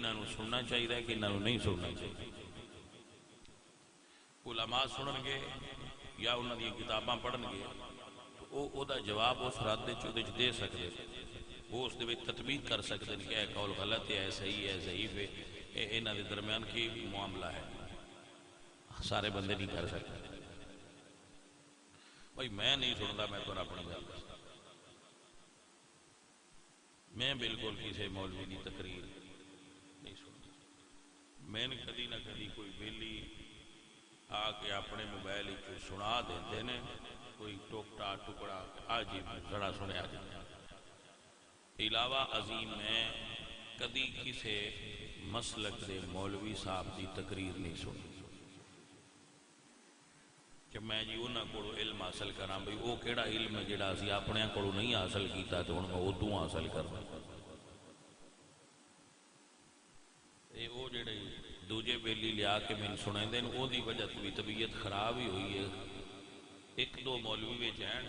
انہوں سننا چاہیے کہ انہوں نہیں سننا چاہیے. علماء سنن گے یا انہوں دی کتاباں پڑھن گے تو او دا جواب اس رد دے سکتے, وہ اس دے تطبیق کر سکتے ہیں کہ یہ قول غلط ہے, صحیح ہے, ضعیف ہے, انہاں دے درمیان کی معاملہ ہے. سارے بندے نہیں کر سکتے. بھائی میں نہیں سنتا, میں تو اپنی گل دستا, میں بالکل کسی مولوی کی تقریر نہیں سنتا. میں نے کدی نہ کدی کوئی ویلی آ کے اپنے موبائل سنا دیتے ہیں, کوئی ٹوکٹا ٹکڑا آ جی ذرا سنیا جائے. علاوہ عظیم میں کدی کسی مسلک دے مولوی صاحب کی تقریر نہیں سنی کہ میں جی انہوں کو علم حاصل کراں. بھئی وہ کیڑا علم ہے جڑا اسی اپنے کو نہیں حاصل کیتا تو ہن میں ادوں حاصل کرنا. وہ جڑے دوجے بیلی لیا کے میں سنے دیں وہ دی وجہ تو بھی طبیعت خراب ہی ہوئی ہے. ایک دو مولوی وچ ہیں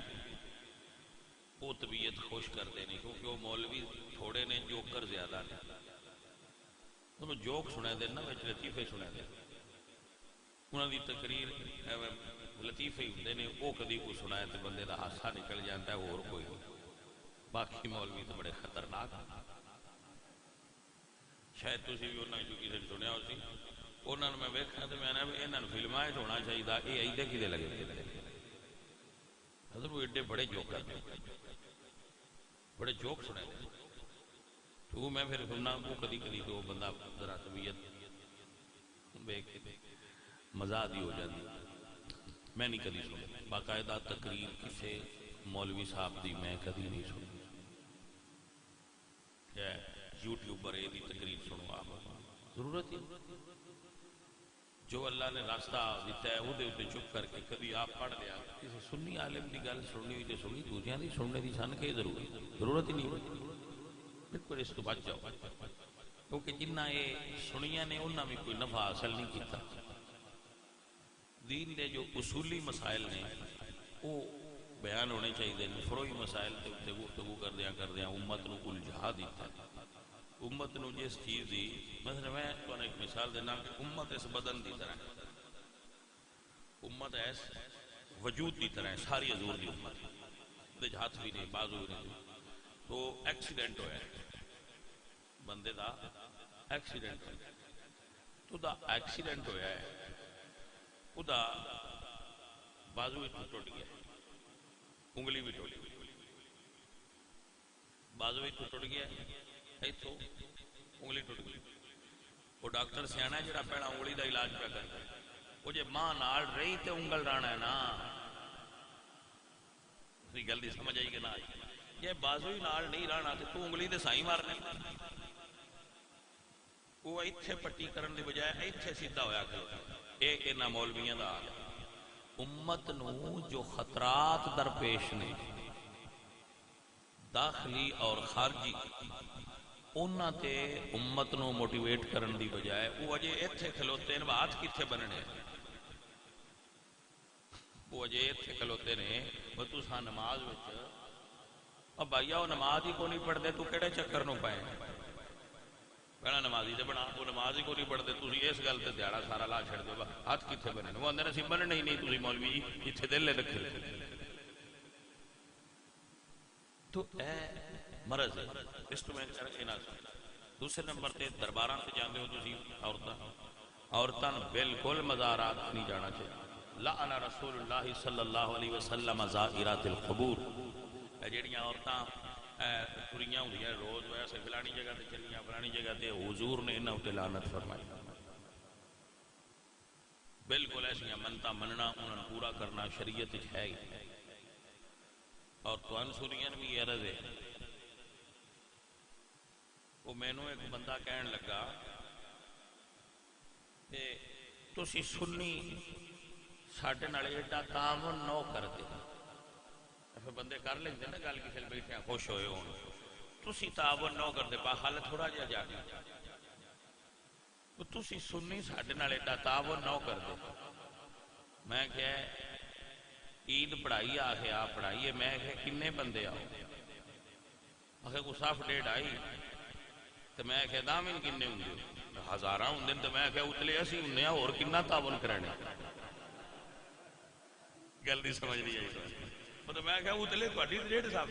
وہ طبیعت خوش کرتے نہیں کیونکہ وہ مولوی تھوڑے نے جوکر زیادہ نے. تو جوک سنے دیں نا وچ لطیفے سنے دیں, انہوں دی تقریر لطیفے ہی ہوندے نے, وہ کدی کو سنائے تو بندے دا ہاسا نکل جاتا ہے, اور کوئی نہیں. باقی مولوی تو بڑے خطرناک ہیں. شاید تسی بھی انہوں نے کسی نے سنیا ہو سی, انہوں نے میں ویکھا تو میں نے انہوں نے فلماں ہونا چاہیے, یہ ایدے کدے لگے حضرت وہ ایڈے بڑے جوکر نے, بڑے جوک سنے دے. تو میں پھر سننا وہ کدی کدی تو بندہ ذرا طبیعت ویکھ کے مزہ دی ہو جاتی. میں نہیں کدی سنی باقاعدہ تقریر کسی مولوی صاحب دی میں کدی نہیں سنی. یوٹیوبر یہ تقریر سنو آپ ضرورت ہی جو اللہ نے راستہ دیتا ہے وہ چپ کر کے کبھی آپ پڑھ لیا. کسی سنی عالم کی گل سننی ہوئی تو سنی, دوسرے کی سننے کی سن کے ضرورت ہی نہیں. بالکل اس کو بچ جاؤ کیونکہ جنہ یہ سنیاں نے انہاں بھی کوئی نفع حاصل نہیں کیتا. دین دے جو اصولی مسائل نے وہ بیان ہونے چاہیے. فروئی مسائل تے گفتگو کردیاں امت نو الجھا دیتا ہے. امت نو جس چیز دی مثلا میں تمہیں ایک مثال دینا کہ امت اس بدن دی طرح ہے, امت ایس وجود دی طرح ہے, ساری حضور دی امت دے ہاتھ بھی نہیں بازو بھی نہیں. تو ایکسیڈنٹ ہویا بندے دا, ایکسیڈنٹ تو دا ایکسیڈنٹ ہویا ہے, او دا بازو بھی ٹوٹ گیا, انگلی بھی ٹوٹ گئی, بازو بھی ٹوٹ گیا, ایتھوں انگلی ٹوٹ گئی. وہ ڈاکٹر سیاح جڑا پہلا انگلی دا علاج پہ کرتا ہے, وہ جے ماں نال رہی تے انگل رانا ہے نا. گل دی سمجھ آئی کہ نہ آئی؟ جے بازو ہی نال نہیں رہنا تو انگلی دے سائی مارنے. وہ ایتھے پٹی کرن دی بجائے ایتھے سیدھا ہویا کہ ایک انہاں مولویاں دا آ گیا. امت نو جو خطرات درپیش نے داخلی اور خارجی, انہاں تے امت نو موٹیویٹ کرن دی بجائے وہ اجے ایتھے کھلوتے ہیں, ہاتھ کتھے بننے, وہ اجے ایتھے کھلوتے نے. وہ تساں نماز وچ اب بھائیا وہ نماز ہی کو نہیں پڑھتے تو کہڑے چکر نو پائے پہلا نمازی تے بنا, وہ نماز ہی کو نہیں پڑھتے تسی اس گل تے دیہڑا سارا لا چھڑ دو ہاتھ کتھے بننے. وہ اندر اسی بننے ہی نہیں, تسی مولوی جی اتنے دل رکھے. تو اے مرض ہے, اس تو میں دوسرے نمبر تے درباراں تے جاندے ہو تسی عورتاں بالکل مزارات نہیں جانا چاہیے. لعن رسول اللہ صلی اللہ علیہ وسلم زائرات القبور. جہڑیاں عورتاں تریاں ہوندیاں روز ویسے فلانی جگہ تے چلیاں فلانی جگہ تے, حضور نے انہاں تے لعنت فرمائی. بالکل ایسیاں منتا مننا انہاں پورا کرنا شریعت وچ ہے ہی. اور تو سنیاں بھی یہ عرض ہے, وہ مینوں ایک بندہ کہن لگا کہ تسی سنی ساڈے نال ایڈا تعاون نو کرتے. پھر بندے کر لیں نا گل کسی بیٹھے خوش ہوئے ہون, تسی تعاون نو کرتے با حل تھوڑا جہا جا کے تسی سنی ساڈے نال ایڈا تعاون نو کرتے. میں کہ عید پڑھائی آ کے آپ پڑھائیے. میں کہ کنے بندے آؤ, آخر کو صاف ڈیڑھ آئی. تو میں کہ دامن کنے ہوں ہزارہ ہوں تو میں کہ اتلے اسی ہوں اور کنا تعاون کرانے گل نہیں سمجھ نہیں آئی تو میں کہ اتلے تھوڑی ریٹ صاحب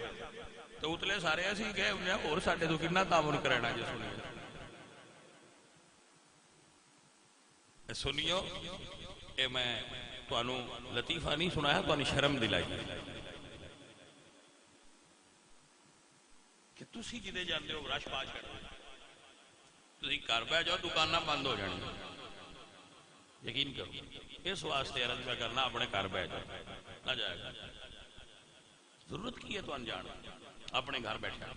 تو اتلے سارے اسی گئے ہوں اور ساڈے تو کنا تعاون کرانا جو سنیو اے میں تانوں لطیفہ نہیں سنایا تانوں شرم دلائی کہ تسی جدے جاندے ہو رش پا چھڑ تسی گھر بہ جاؤ دکاناں بند ہو جانی یقین کرو اس واسطے عرض میں کرنا اپنے گھر بہ جاؤ نہ جائے گا ضرورت کی ہے تو انجان اپنے گھر بیٹھا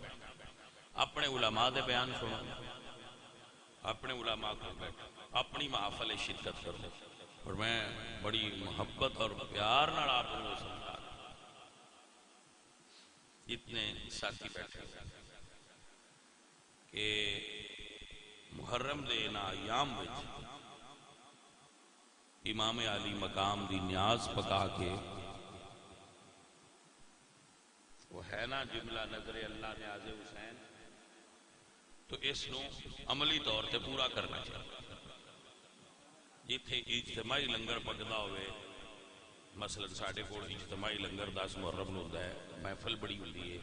اپنے علماء دے بیان سنو اپنے علماء کو بیٹھا اپنی محافل شرکت کرو اور میں بڑی محبت اور پیار نال آپ کو سمجھا اتنے ساتھی بیٹھے کہ محرم دے نا ایام وچ امام علی مقام دی نیاز پکا کے وہ ہے نا جملہ نظر اللہ نیاز حسین تو اس نو عملی طور تے پورا کرنا چاہیے جتھے اجتماعی لنگر پکدا ہوئے مثلا ساڈے کول اجتماعی لنگر 10 محرم نوں ہوندا ہے محفل بڑی ہوندی ہے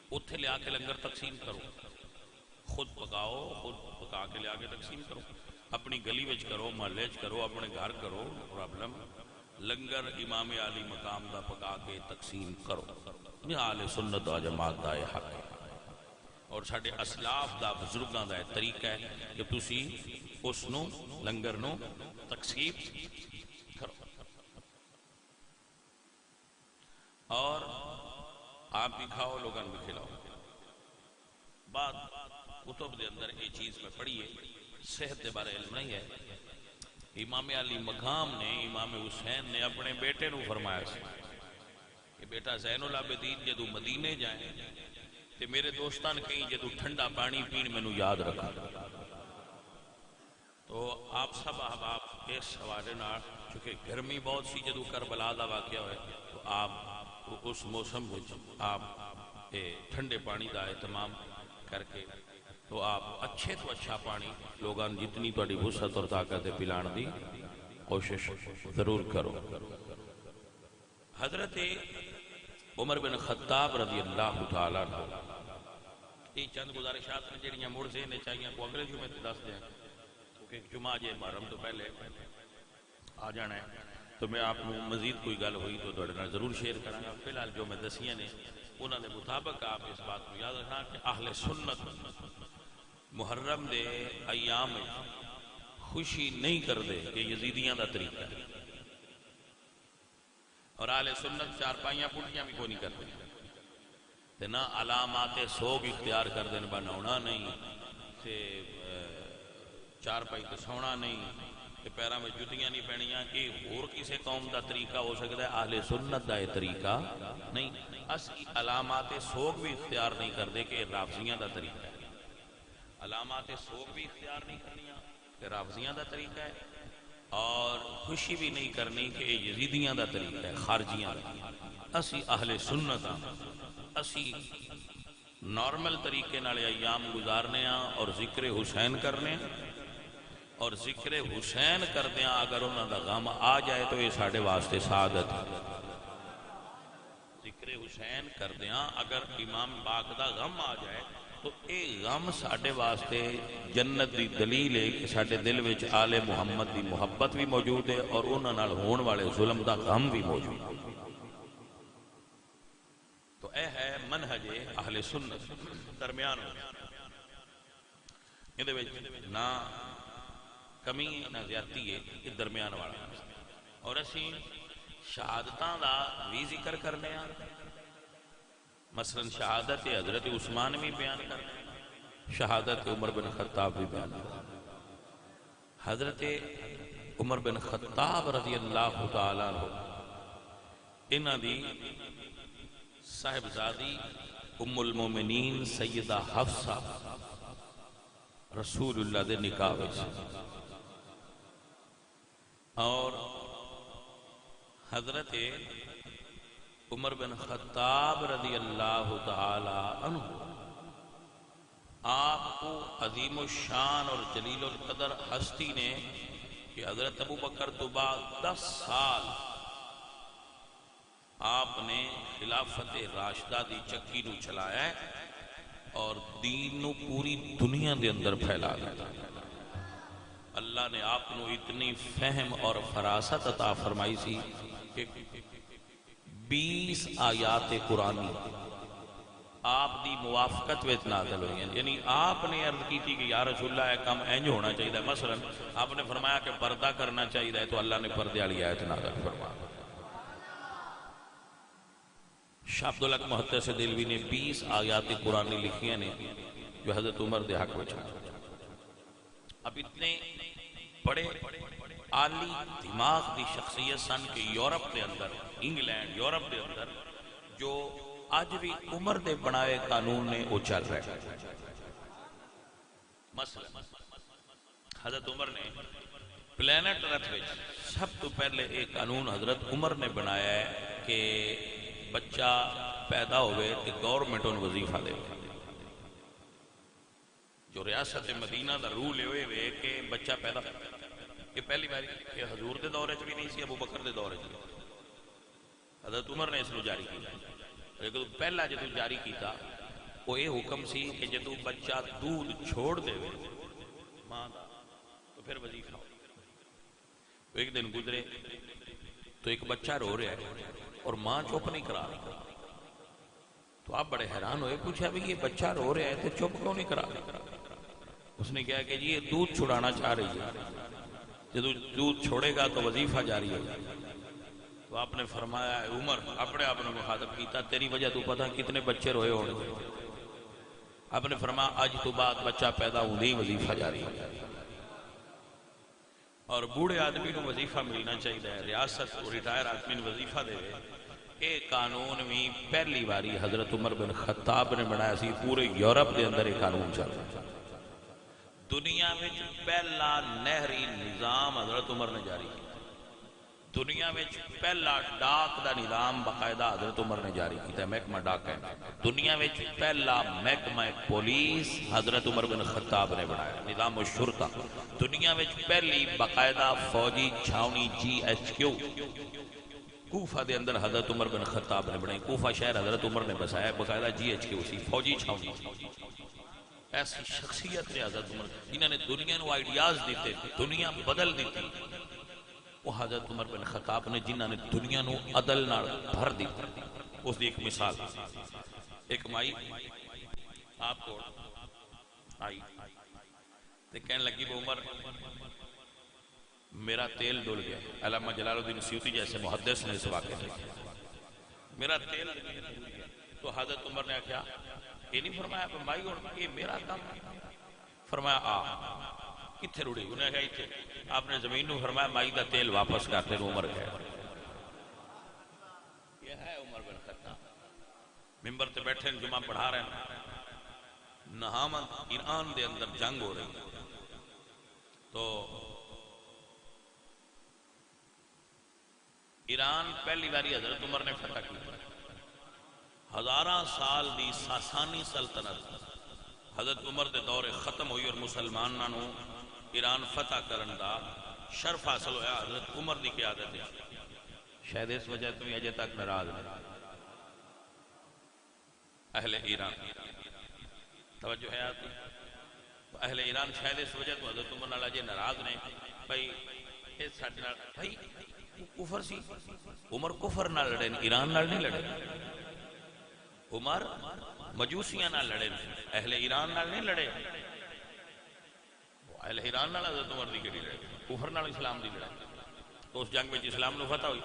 اوتھے لیا کے لنگر تقسیم کرو خود پکاؤ خود پکا کے لیا کے تقسیم کرو اپنی گلی وچ کرو محلے وچ کرو اپنے گھر کرو پرابلم لنگر امام علی مقام دا پکا کے تقسیم کرو یہ اہل سنت و جماعت دا حق ہے اور ساڈے اسلاف دا بزرگاں دا طریقہ ہے کہ تسی اس نو لنگر نو تقسیم کرو اور آپ بھی کھاؤ لوگاں بھی کھلاؤ بات کتب دے اندر یہ چیز میں پڑھی ہے صحت کے بارے علم نہیں ہے امام علی مقام نے امام حسین نے اپنے بیٹے نو فرمایا سی کہ بیٹا زین العابدین جدو مدینے جائیں تے میرے دوستان کہیں جدو ٹھنڈا پانی پین مینو یاد رکھا تو آپ سب احباب اس حوالے نال چونکہ گرمی بہت سی جدو کربلا دا واقعہ ہوئے تو آپ اس موسم وچ آپ ٹھنڈے پانی دا اہتمام کر کے تو آپ اچھے تو اچھا پانی لوگاں جتنی تہاڈی وسعت اور طاقت پلان دی کوشش ضرور کرو حضرت عمر بن خطاب رضی اللہ تعالیٰ عنہ یہ چند گزارشات میں جڑیاں مڑ سے نے چاہیے کو اگلے جمعے دس دیں کیونکہ جمعہ جے محرم تو پہلے آ جانا ہے تو میں آپ کو مزید کوئی گل ہوئی تو تہاڈے نال ضرور شیئر کراں گا فی الحال جو میں دسیاں نے انہاں دے مطابق آپ اس بات کو یاد رکھنا کہ اہل سنت محرم دے ایام میں خوشی نہیں کر دے کہ یزیدیاں دا طریقہ ہے اور اہل سنت چارپائیاں پٹیاں بھی کوئی نہیں کرتے تے نہ علامات سوگ اختیار کر دین بناونا نہیں تے چارپائی تے سونا نہیں تے پیراں میں جتیاں نہیں پہنیاں یہ اور کسی قوم دا طریقہ ہو سکتا ہے اہل سنت دا یہ طریقہ نہیں اسی علامات سوگ بھی اختیار نہیں کرتے کہ رافضیاں دا طریقہ ہے علامات سوگ بھی اختیار نہیں کرنیاں کہ رافضیاں دا طریقہ ہے اور خوشی بھی نہیں کرنی کہ یزیدیاں دا طریقہ ہے خارجیاں دا اسی اہل سنت اسی نارمل طریقے نالے ایام گزارنے اور ذکر حسین کرنے اور ذکر حسین کردیاں اگر انہوں دا غم آ جائے تو یہ ساڑھے واسطے سعادت ذکر حسین کردیاں اگر امام پاک دا غم آ جائے تو اے غم ساڑھے واسطے جنت دی دلیل ہے کہ ساڑھے دل وچ آل محمد دی محبت بھی موجود ہے اور انہوں نال ہون والے ظلم دا غم بھی موجود ہے تو اے ہے منہج اہل سنت درمیان یہ دے وچ نہ کمی نہ زیادتی ہے یہ درمیان والا اور اسی شہادتاں دا بھی ذکر کرنے ہیں مثلا شہادت حضرت عثمان بھی بیان کرنے شہادت عمر بن خطاب بھی بیان کرنے حضرت عمر بن خطاب رضی اللہ تعالیٰ عنہ انہاں دی صاحبزادی ام المومنین سیدہ حفصہ رسول اللہ دے نکاح وچ اور حضرت عمر بن خطاب رضی اللہ تعالی عنہ آپ کو عظیم الشان اور جلیل القدر ہستی نے کہ حضرت ابو بکر تو بعد 10 سال آپ نے خلافت راشدہ دی چکی نو چلایا ہے اور دین نو پوری دنیا دے اندر پھیلا دیا۔ اللہ نے آپ نو اتنی فہم اور فراست عطا فرمائی سی کہ 20 آیات قرآنی آپ دی موافقت وچ نازل ہوئی ہیں۔ یعنی آپ نے عرض کی تھی کہ یا رسول اللہ یہ کام اینج ہونا چاہیے، مثلا آپ نے فرمایا کہ پردہ کرنا چاہیے تو اللہ نے پردے والی آیت نازل فرمایا۔ شاہ عبدالحق محدث دہلوی نے 20 آیات قرآنی لکھی نے جو حضرت عمر دے حق میں چھا۔ اب اتنے بڑے عالی دماغ دی شخصیت سن کہ یورپ دے اندر، انگلینڈ یورپ دے اندر جو آج بھی عمر دے بنائے قانون نے وہ چل رہے۔ مثلا حضرت عمر نے پلینٹ ارتھ وچ سب تو پہلے ایک قانون حضرت عمر نے بنایا ہے کہ بچہ پیدا ہوئے تو گورنمنٹ ان وظیفہ دے۔ جو ریاست مدینہ دا رول ہوئے کہ بچہ پیدا، یہ پہلی باری کہ حضور دے دورے بھی نہیں سی، ابو بکر دے دورے بھی حضرت عمر نے اس کو جاری کیا۔ لیکن پہلا جدو جاری کیتا وہ یہ حکم سی کہ جدو بچہ دودھ چھوڑ دے ماں دا تو پھر وظیفہ۔ ایک دن گزرے تو ایک بچہ رو رہا ہے اور ماں چپ نہیں کرا رہی، تو آپ بڑے حیران ہوئے، پوچھا بھی یہ بچہ رو رہا ہے تو چپ کیوں نہیں کرا رہی؟ اس نے کہا کہ جی یہ دودھ چھڑانا چاہ رہی ہے، جب دودھ چھوڑے گا تو وظیفہ جاری ہوگا۔ تو آپ نے فرمایا عمر اپنے آپ نے مخاطب کیتا، تیری وجہ تو پتہ کتنے بچے روئے ہونے گے۔ آپ نے فرمایا آج تو بعد بچہ پیدا ہونے ہی وظیفہ جاری ہو جائے، اور بوڑھے آدمی کو وظیفہ ملنا چاہیے، ریاست ریٹائر آدمی کو وظیفہ دے۔ ایک قانون بھی پہلی باری حضرت عمر بن خطاب نے بنایا سی، پورے یورپ دے اندر ایک قانون چل رہا۔ دنیا میں پہلا نہری نظام حضرت عمر نے جاری کیا، دنیا میں پہلا ڈاک دا نظام باقاعدہ حضرت عمر نے جاری کیا، محکمہ ڈاک ہے۔ دنیا میں پہلا محکمہ پولیس حضرت عمر بن خطاب نے بنایا، نظام الشرطہ۔ دنیا میں پہلی باقاعدہ فوجی چھاونی GHQ کوفہ دے اندر حضرت عمر بن خطاب نے بنائی، کوفہ شہر حضرت عمر نے بسایا، باقاعدہ GHQ سی فوجی چھاونی۔ ایسی شخصیت نے حضرت عمر جنہوں نے دنیا نو آئیڈیاز دیتے، دنیا بدل دیتی، وہ حضرت عمر بن خطاب نے جنہوں نے دنیا نو عدل نال بھر دی۔ اس دی ایک مثال، ایک مائی آپ کو آئی تے کہنے لگی وہ عمر میرا تیل ڈول گیا، علامہ جلال الدین سیوطی جیسے محدث نے اس واقعے سے میرا تیل، تو حضرت عمر نے کیا یہ نہیں فرمایا کہ مائی اور یہ میرا کام، فرمایا کتھے روڑی، انہیں کہا تھے آپ نے زمین نو فرمایا مائی دا تیل واپس کرتے نو عمر گئے۔ یہ ہے عمر بن خطاب، ممبر تے بیٹھے جمعہ پڑھا رہے ہیں، نہامن ایران دے اندر جنگ ہو رہی، تو ایران پہلی باری حضرت عمر نے فتح کی، ہزاراں سال دی ساسانی سلطنت حضرت عمر دے دور ختم ہوئی اور مسلمانوں نو ایران فتح کرن دا شرف حاصل ہویا حضرت عمر دی قیادت ہے۔ شاید اس وجہ تو اجے تک ناراض ہیں اہل ایران، توجہ ہے آتی، اہل ایران شاید اس وجہ تو حضرت عمر نال اجے ناراض نے، بھائی اس ساڈے نال بھائی کفر سی، عمر کفر نال لڑے، ایران نال نہیں لڑے، عمر مجوسیاں نال لڑے، اہل ایران نال نہیں لڑے، اہل ایران نال حضرت عمر دی کیڑی لڑے، کفر نال اسلام دی لڑے۔ تو اس جنگ میں اسلام نو فتح ہوئی،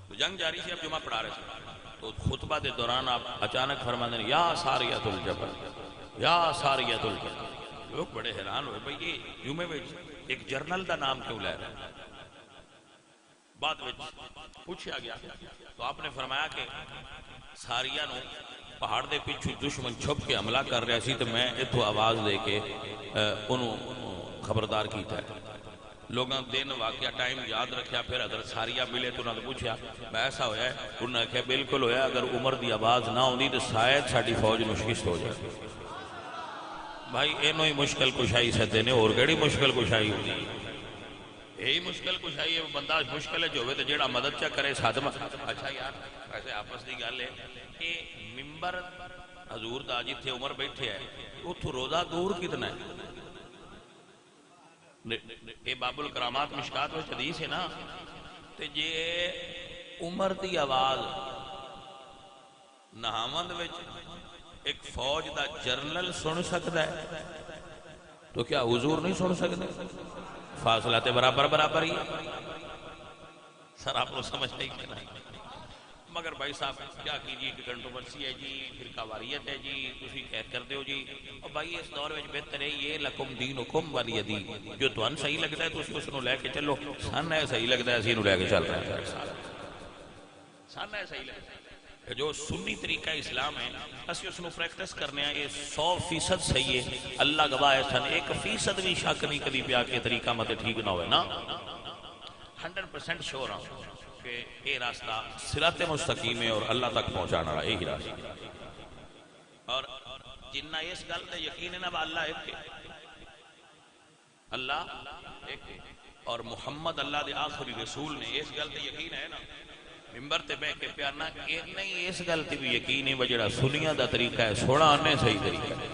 تو جنگ جاری سی، اب جمعہ پڑھا رہے تھے، تو خطبہ دے دوران آپ اچانک فرماتے ہیں یا ساریۃ الجبل، یا ساریۃ الجبل۔ لوگ بڑے حیران ہوئے، بھئی یہ جمعے میں ایک جرنل دا نام کیوں لے رہے ہیں؟ بعد میں پوچھا گیا تو آپ نے فرمایا کہ ساریہ نو پہاڑ دے پیچھے دشمن چھپ کے حملہ کر رہے سی، تو میں اتھو آواز دے کے انہوں خبردار کیتا ہے۔ لوگاں دن واقعہ ٹائم یاد رکھیا، پھر حضرت ساریہ ملے تو انہوں نے پوچھا میں ایسا ہویا ہے، انہوں نے کہا بالکل ہویا، اگر عمر دی آواز نہ ہوندی تو شاید ساڈی فوج نو شکست ہو جائے۔ بھائی اینو ہی مشکل کشائی سدے نے، اور کیڑی مشکل کشائی ہوتی ہے؟ یہی مشکل کشائی ہے، بندہ مشکل ہے جو ہوئے تو جیڑا مدد چا کرے ساتھ میں۔ اچھا یار ویسے آپس دی گل ہے کہ ممبر حضور دا جتھے عمر بیٹھے ہے اتھوں روزہ دور کتنا ہے؟ یہ باب الکرامات مشکات میں حدیث ہے نا، تے جے عمر دی آواز نہامند وچ ایک فوج دا جرنل سن سکتا ہے تو کیا حضور نہیں سن سکتے؟ فاصلہ تے برابر ہی سر، آپ کو سمجھ نہیں کرنا، مگر بھائی صاحب کیا کیجیے کہ کنٹروورسی ہے جی، فرقہ واریت ہے جی، تسی کہہ کر دیو جی۔ اور بھائی اس دور میں بہتر ہے یہ لکم دینکم ولی دین، جو تمہیں صحیح لگتا ہے تسی اس نو لے کے چلو، سن ہے صحیح لگتا ہے اسی نو لے کے چل رہے ہیں، سن ہے صحیح لگتا ہے جو سنی طریقہ اسلام ہے اسی اس نو پریکٹس کرنے ہیں، یہ 100% صحیح ہے، اللہ گواہ ہے، سن 1% بھی شک نہیں کبھی پیا کہ طریقہ مت ٹھیک نہ ہوئے نا، 100% شور ہوں کہ یہ راستہ صراط مستقیم ہے اور اللہ تک پہنچانا رہا یہی راستہ۔ اور جنہ اس گل تے یقین ہے نا اللہ ایک ہے، اللہ ایک ہے، اور محمد اللہ دے آخری رسول نے اس گل تے یقین ہے نا، ممبر تے بیٹھ کے پیارنا کہ نہیں اس گل تے بھی یقین ہے وجڑا سنیاں دا طریقہ ہے سونا آنے صحیح طریقہ ہے،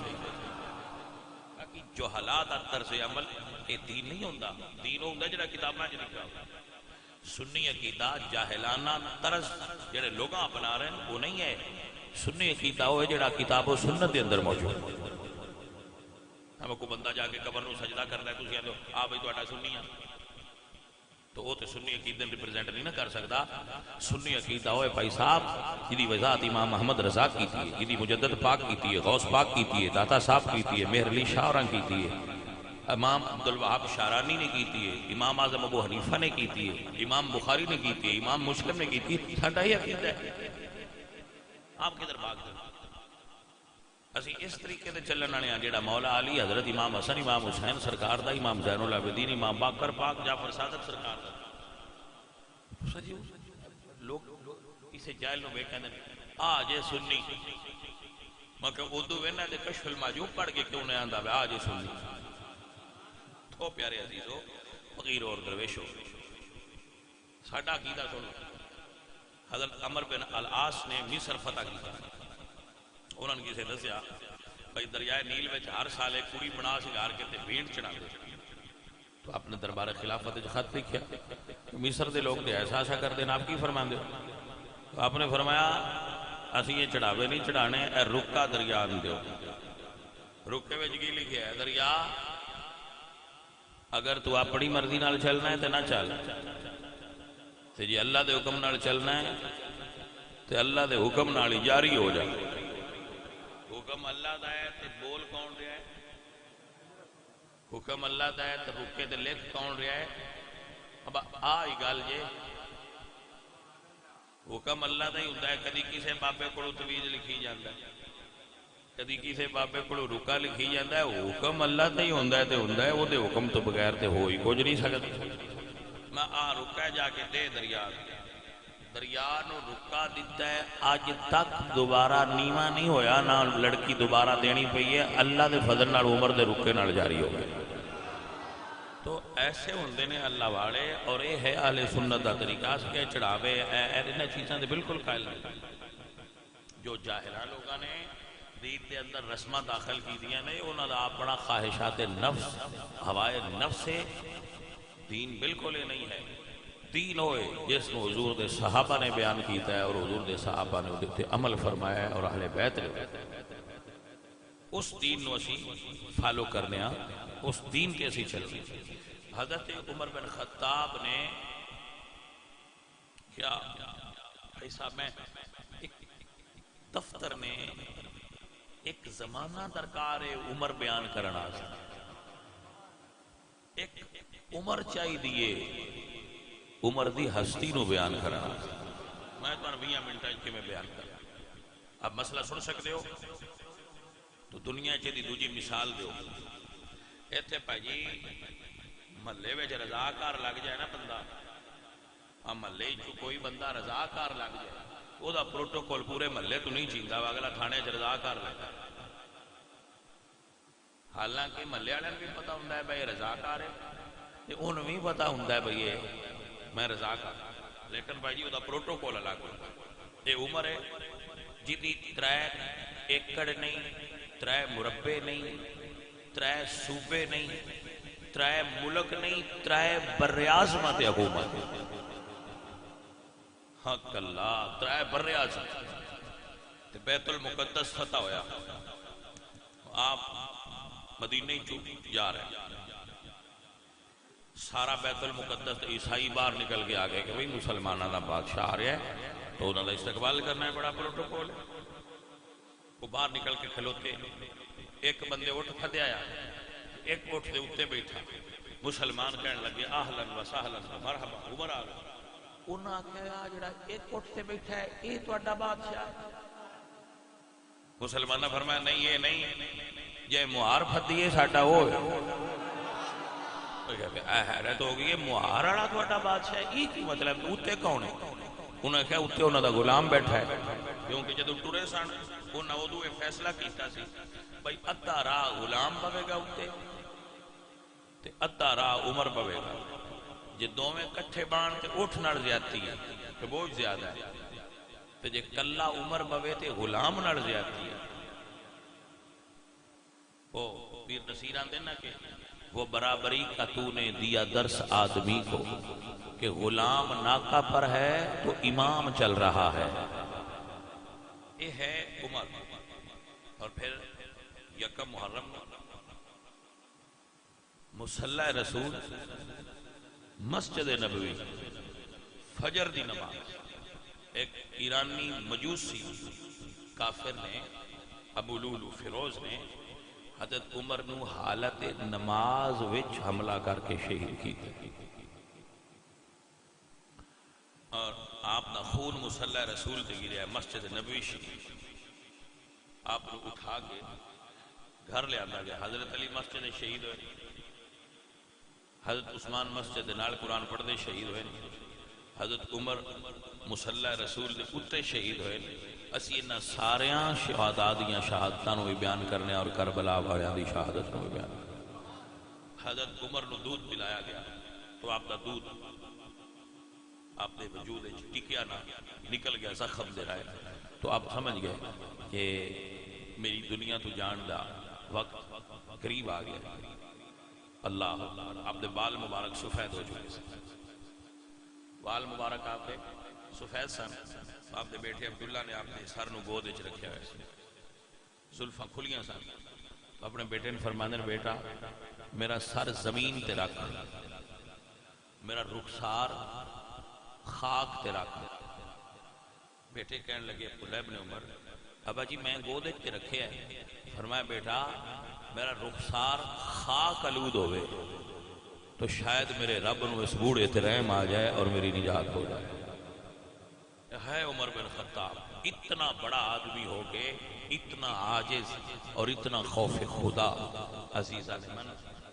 باقی جو حالات طرز عمل یہ دین نہیں ہوتا، دین ہوتا جڑا کتاباں چ لکھا ہوتا۔ سنی عقیدہ جاہلانہ طرز جڑے لوگ اپنا رہے ہیں وہ نہیں ہے، سنی عقیدہ وہ ہے جڑا کتاب و سنت دے اندر موجود ہے۔ ہم کو بندہ جا کے قبر نو سجدہ کرنا ہے، تسی کہتے ہو بھائی تہاڈا سنی ہے تو وہ تو سنی عقیدے ریپرزینٹ نہیں نہ کر سکتا۔ سنی عقیدہ ہوئے بھائی صاحب جدی وضاحت امام محمد رضا کی تھی، جدی مجدد پاک کی تھی، غوث پاک کی تھی، داتا صاحب کی تھی، مہر علی شاہ رنگ کی تھی، امام عبدالوہاب شارانی نے کی تھی، امام اعظم ابو حنیفہ نے کی تھی، امام بخاری نے کی تھی، امام مسلم نے کی تھی، ساڈا ہی عقیدہ ہے، آپ کدھر بھاگ دیں؟ اسی اس طریقے سے چلن والے ہیں جہاں مولا علی حضرت امام حسن امام حسین سرکار دا، امام زین العابدین امام باقر پاک جعفر صادق سرکار دا، لوگ اسے جاہل نو کہتے ہیں جے سنی، میں کہ اردو وینا دے کشف المعجوب پڑھ کے کیوں نہیں آندا جے سنی؟ تو پیارے عزیزو فقیر اور درویشو ساڈا عقیدہ سنو، حضرت عمر بن العاص نے مصر فتح کیا، انہوں نے کسی دسیا بھائی دریائے نیل میں ہر سال ایک کڑی بنا سنگار کے تے بھیڑ چڑھا دے، تو آپ نے دربار خلافت خط لکھیا مصر دے لوگ دے ایسا ایسا کر دینا، آپ کی فرمان دے؟ تو آپ نے فرمایا اسی یہ چڑھاوے نہیں چڑھانے، اے رکا دریا دیو، رکے وچ کی لکھیا ہے دریا اگر تو اپنی مرضی نال چلنا ہے تو نہ چل، تے جی اللہ دے حکم نال چلنا ہے تے اللہ دے حکم نال ہی جاری ہو جائے، حکم اللہ دا ہے تے بول کون رہا ہے، حکم اللہ دا ہے تے رکے تے لکھ کون رہا ہے؟ اب آئی گل جے حکم اللہ دا ہی ہوتا ہے، کدی کسے بابے کو تویز لکھی جاتا ہے، کدی کسے بابے کو رکا لکھی جاتا ہے، حکم اللہ دا ہی ہوتا ہے وہ دے حکم تو بغیر تے ہو ہی کچھ نہیں سکتا۔ میں رکا جا کے دے دریا نو رکا دیتا ہے، آج تک دوبارہ نیواں نہیں ہویا، نہ لڑکی دوبارہ دینی پئی ہے، اللہ دے فضل نال عمر دے رکے نال جاری ہو گئے۔ تو ایسے ہوندے نے اللہ والے، اور یہ ہے اہل سنت دا طریقہ کہ چڑھاوے انہاں چیزاں دے بالکل قائل نہیں۔ جو جاہلہ لوگاں نے دین دے اندر رسمہ داخل کی دیا نے، انہاں دا اپنا خواہشات نفس ہوائے نفس سے دین بالکل ہی نہیں ہے۔ دین ہوئے جس کو حضور دے صحابہ نے بیان کیتا ہے اور حضور دے صحابہ نے اس تے عمل فرمایا ہے اور اہل بیت نے اس دین نو اسی فالو کرنے ہاں، اس دین کے اسی چلنے۔ حضرت عمر بن خطاب نے کیا بھائی صاحب میں ایک دفتر میں ایک زمانہ درکار عمر بیان کرنا، ایک عمر چاہی دیئے عمر دی ہستی نو بیان کرنا، میں تو 20 منٹاں کے میں بیان کرنا، اب مسئلہ سن سکتے ہو تو دنیا چی دی دوجی مثال دیو، ایتھے پاجی محلے وچ رضاکار لگ جائے نا بندہ، محلے کوئی بندہ رضاکار لگ جائے، وہ دا پروٹوکول پورے محلے تو نہیں چیندا، اگلا تھانے چ رضاکار لگ جائے، حالانکہ محلے والے بھی پتا ہوں بھائی رضاکار ہے، انہوں بھی پتا ہوں بھائی یہ میں رضاکار، لیکن بھائی جی وہ پروٹوکول الگ ہوتا ہے۔ یہ عمر ہے جی 3 ایکڑ نہیں، 3 مربے نہیں، 3 صوبے نہیں، 3 ملک نہیں، 3 براعظم حکومت، حق اللہ 3 براعظم۔ بیت المقدس فتح ہویا، آپ مدینہ چو جا رہے ہیں، سارا بیت المقدس عیسائی باہر نکل کے آگئے کہ بھئی مسلمانہ دا بادشاہ آ رہا ہے تو انہوں نے استقبال کرنا ہے، بڑا پروٹوکول ہے۔ وہ باہر نکل کے کھلوتے، ایک بندے اٹھ کھدے آیا، ایک اٹھ دے اٹھتے بیٹھا، مسلمان کہنے لگے اہلاً و سہلاً و مرحبا عمر آ گئے۔ انہاں کہا جڑا ایک اٹھتے بیٹھا ہے یہ تو اڈا بادشاہ ہے۔ مسلمانہ فرمایا نہیں یہ نہیں، یہ مہار پھدیے ساڈا وہ ہے۔ حیرت ہو گئی، مہار والا تہاڈا بادشاہ ہے، یہ کی مطلب اوتے کون ہے؟ انہوں نے کہا اوتے انہوں دا غلام بیٹھا ہے، کیونکہ جدو ٹرے سن انہوں نے ادو یہ فیصلہ کیتا سی بھائی ادھا راہ غلام پوے گا اوتے تے ادھا راہ عمر پوے گا، جے دوویں کٹھے بان تے اٹھ نال زیادتی ہے کہ بہت زیادہ ہے، تے جے کلا عمر پوے تے غلام نال زیادتی ہے۔ وہ پیر نصیر آندے نا کہ وہ برابری کا تو نے دیا درس آدمی کو کہ غلام ناکہ پر ہے تو امام چل رہا ہے۔ یہ ہے عمر۔ اور پھر یکم محرم مصلی رسول مسجد نبوی فجر دی نماز، ایک ایرانی مجوسی کافر نے ابو لولو فیروز نے حضرت عمر نو حالت نماز وچ حملہ کر کے شہید کی تھی، اور آپ نا خون مصلی رسول تے گریا مسجد نبوی شریف، آپ نے اٹھا کے گھر لے آتا گیا۔ حضرت علی مسجد شہید ہوئے، حضرت عثمان مسجد نال قرآن پڑھتے شہید ہوئے، حضرت عمر مصلی رسول دے اتے شہید ہوئے۔ اسی انہاں ساریاں شہداء دیاں شہادتاں نو بھی بیان کرنے اور کربلا والیاں دی شہادت نو بھی بیان کرنے۔ حضرت عمر نو دودھ پلایا گیا تو آپ دا دودھ آپ دے وجود ٹکیا نہ نکل گیا زخم دے رہے، تو آپ سمجھ گئے کہ میری دنیا تو جان دا وقت قریب آ گیا۔ اللہ آپ دے بال مبارک سفید ہو چکے سے، بال مبارک آپ دے سفید سن، آپ دے بیٹے عبداللہ نے آپ دے سر نو گود وچ رکھیا ہوئے سے، زلفاں کھلیاں سن، اپنے بیٹے نے فرماندے بیٹا میرا سر زمین تے رکھ، میرا رخسار خاک تے رکھ۔ بیٹے کہنے لگے عبداللہ ابن عمر ابا جی میں گود تے رکھے ہے، فرمایا بیٹا میرا رخسار خاک آلود ہوئے تو شاید میرے رب نو اس بوڑھے تے رحم آ جائے اور میری نجات ہو جائے۔ ہے عمر بن خطاب اتنا بڑا آدمی ہو کے اتنا عاجز اور اتنا خوف خدا۔ عزیزہ من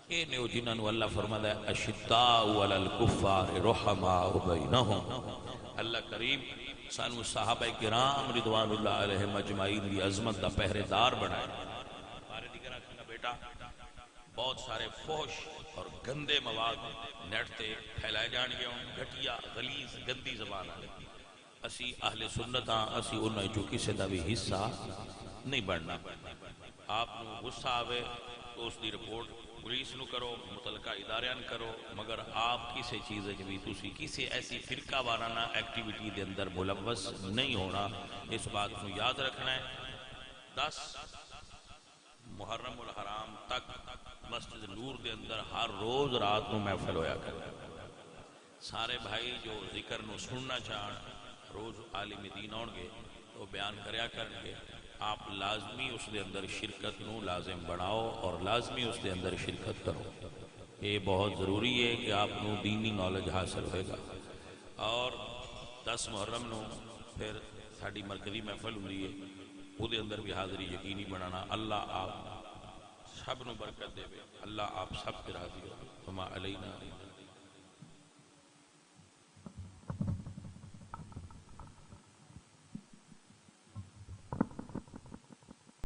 اے نیو جنہاں نو اللہ فرماتا ہے اشداء علی الکفار رحماء بینہم۔ اللہ کریم سانو صحابہ کرام رضوان اللہ علیہ مجمعین دی عظمت دا پہرے دار بنائے۔ ہمارے دیگر آکھنا بیٹا بہت سارے فحش اور گندے مواد نیٹ تے پھیلائے جان گے، گھٹیا غلیظ گندی زبان آئے، اسی اہل سنتاں اسی انہاں جو کسی دا بھی حصہ نہیں بڑھنا۔ آپ نو غصہ آوے تو اس دی رپورٹ پولیس نو کرو، متعلقہ اداریاں کرو، مگر آپ کسی چیز بھی تسی کسی ایسی فرقہ وارانہ ایکٹیویٹی دے اندر ملوث نہیں ہونا، اس بات کو یاد رکھنا ہے۔ 10 محرم الحرام تک مسجد نور دے اندر ہر روز رات نو محفل ہویا کرے، سارے بھائی جو ذکر نو سننا چاہن روز عالم دین ہون گے تو بیان کریا کریں گے، آپ لازمی اس دے اندر شرکت نو لازم بناؤ اور لازمی اس دے اندر شرکت کرو۔ یہ بہت ضروری ہے کہ آپ نو دینی نالج حاصل ہوئے گا۔ اور 10 محرم نو پھر ساڑی مرکزی محفل ہوئی ہے، وہ دے اندر بھی حاضری یقینی بنانا۔ اللہ آپ سب نو برکت دے، اللہ آپ سب کے راضی ہو۔ وما علینا